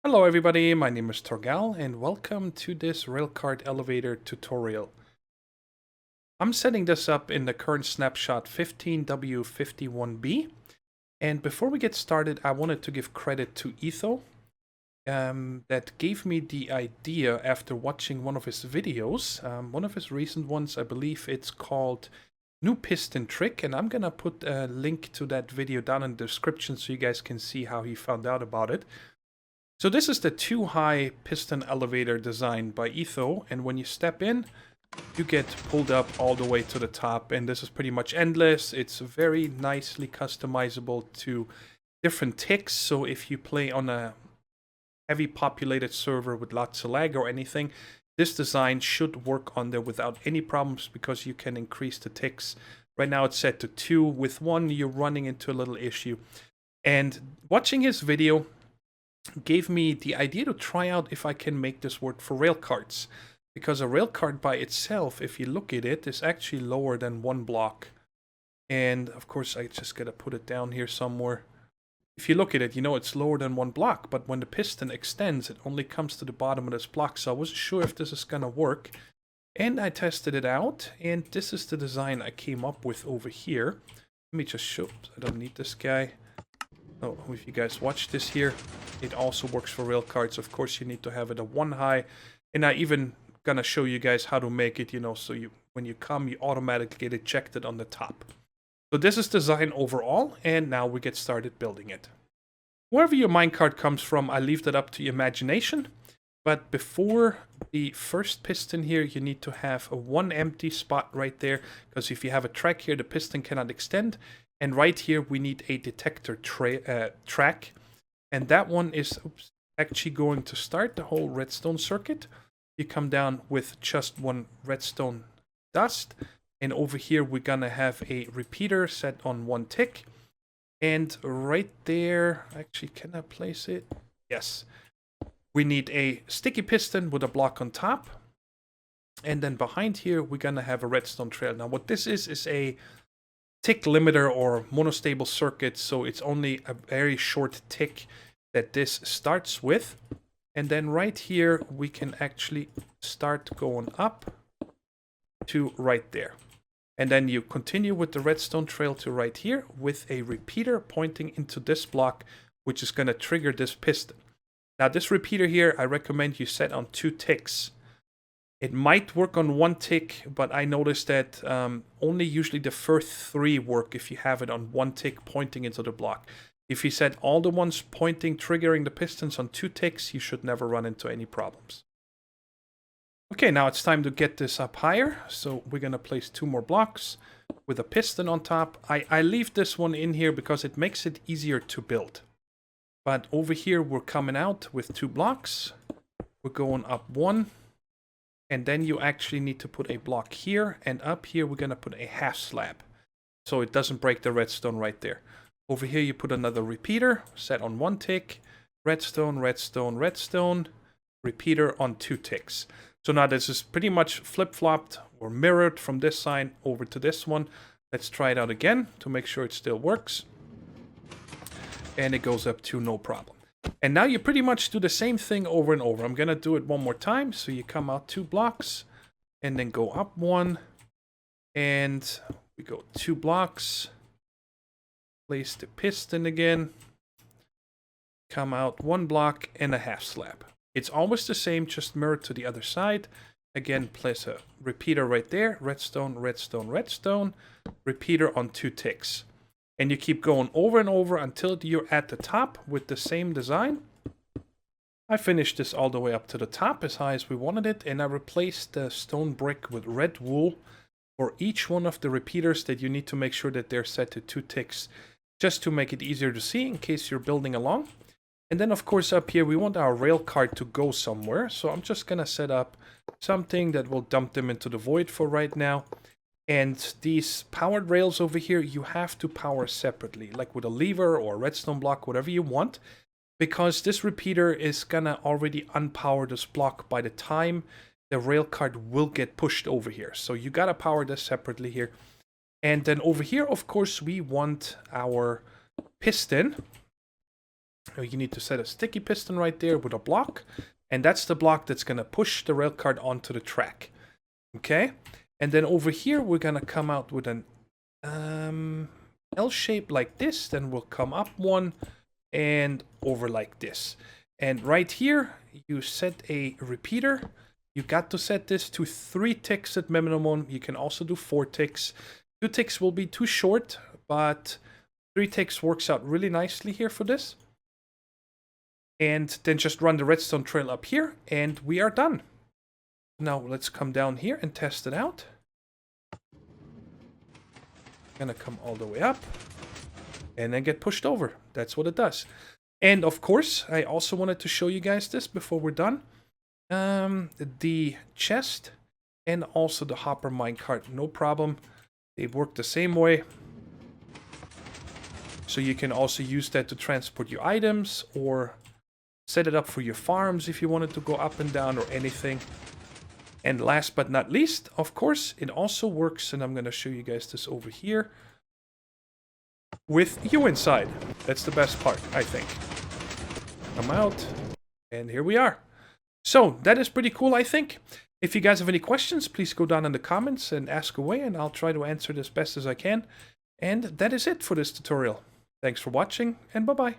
Hello everybody, my name is Torgal and welcome to this railcart elevator tutorial. I'm setting this up in the current snapshot 15W51B, and before we get started I wanted to give credit to Etho that gave me the idea after watching one of his videos, one of his recent ones. I believe it's called New Piston Trick, and I'm gonna put a link to that video down in the description so you guys can see how he found out about it. So this is the 2-high piston elevator designed by Etho, and when you step in, you get pulled up all the way to the top, and this is pretty much endless. It's very nicely customizable to different ticks, so if you play on a heavy populated server with lots of lag or anything, this design should work on there without any problems because you can increase the ticks. Right now it's set to 2. With 1, you're running into a little issue. And watching his video gave me the idea to try out if I can make this work for railcarts. Because a railcart by itself, if you look at it, is actually lower than 1 block. And of course I just gotta put it down here somewhere. If you look at it, you know it's lower than 1 block, but when the piston extends, it only comes to the bottom of this block, so I wasn't sure if this is gonna work. And I tested it out, and this is the design I came up with over here. Let me just show, I don't need this guy. Oh, if you guys watch this here, it also works for railcarts. Of course, you need to have it a 1-high, and I even gonna show you guys how to make it, so you when you come, you automatically get ejected on the top. So this is design overall, and now we get started building it. Wherever your minecart comes from, I leave that up to your imagination. But before the first piston here, you need to have a 1 empty spot right there, because if you have a track here, the piston cannot extend. And right here, we need a detector track. And that one is actually going to start the whole redstone circuit. You come down with just 1 redstone dust. And over here, we're going to have a repeater set on 1 tick. And right there, actually, can I place it? Yes. We need a sticky piston with a block on top. And then behind here, we're going to have a redstone trail. Now, what this is a tick limiter or monostable circuit, so it's only a very short tick that this starts with. And then right here we can actually start going up to right there, and then you continue with the redstone trail to right here with a repeater pointing into this block, which is going to trigger this piston. Now this repeater here, I recommend you set on 2 ticks. It might work on 1 tick, but I noticed that only usually the first 3 work if you have it on 1 tick pointing into the block. If you set all the ones pointing, triggering the pistons on 2 ticks, you should never run into any problems. Okay, now it's time to get this up higher. So we're going to place 2 more blocks with a piston on top. I leave this one in here because it makes it easier to build. But over here, we're coming out with 2 blocks. We're going up 1. And then you actually need to put a block here, and up here we're going to put a half slab, so it doesn't break the redstone right there. Over here you put another repeater, set on 1 tick, redstone, redstone, redstone, repeater on 2 ticks. So now this is pretty much flip-flopped or mirrored from this side over to this one. Let's try it out again to make sure it still works. And it goes up 2, no problem. And now you pretty much do the same thing over and over. I'm going to do it one more time. So you come out 2 blocks and then go up 1. And we go 2 blocks. Place the piston again. Come out 1 block and a half slab. It's always the same, just mirrored to the other side. Again, place a repeater right there. Redstone, redstone, redstone. Repeater on 2 ticks. And you keep going over and over until you're at the top with the same design. I finished this all the way up to the top as high as we wanted it. And I replaced the stone brick with red wool for each one of the repeaters that you need to make sure that they're set to 2 ticks. Just to make it easier to see in case you're building along. And then of course up here we want our rail cart to go somewhere. So I'm just going to set up something that will dump them into the void for right now. And these powered rails over here, you have to power separately, like with a lever or a redstone block, whatever you want, because this repeater is gonna already unpower this block by the time the rail cart will get pushed over here. So you gotta power this separately here. And then over here, of course, we want our piston You need to set a sticky piston right there with a block, and that's the block that's going to push the rail cart onto the track. Okay, and then over here we're going to come out with an L shape like this, then we'll come up one and over like this. And right here you set a repeater. You got to set this to 3 ticks at minimum. You can also do 4 ticks. 2 ticks will be too short, but 3 ticks works out really nicely here for this. And then just run the redstone trail up here, and we are done. Now let's come down here and test it out. Gonna come all the way up, and then get pushed over. That's what it does. And of course, I also wanted to show you guys this before we're done. The chest and also the hopper minecart, no problem. They work the same way. So you can also use that to transport your items or set it up for your farms if you wanted to go up and down or anything. And last but not least, of course, it also works, and I'm going to show you guys this over here, with you inside. That's the best part, I think. Come out, and here we are. So, that is pretty cool, I think. If you guys have any questions, please go down in the comments and ask away, and I'll try to answer it as best as I can. And that is it for this tutorial. Thanks for watching, and bye-bye.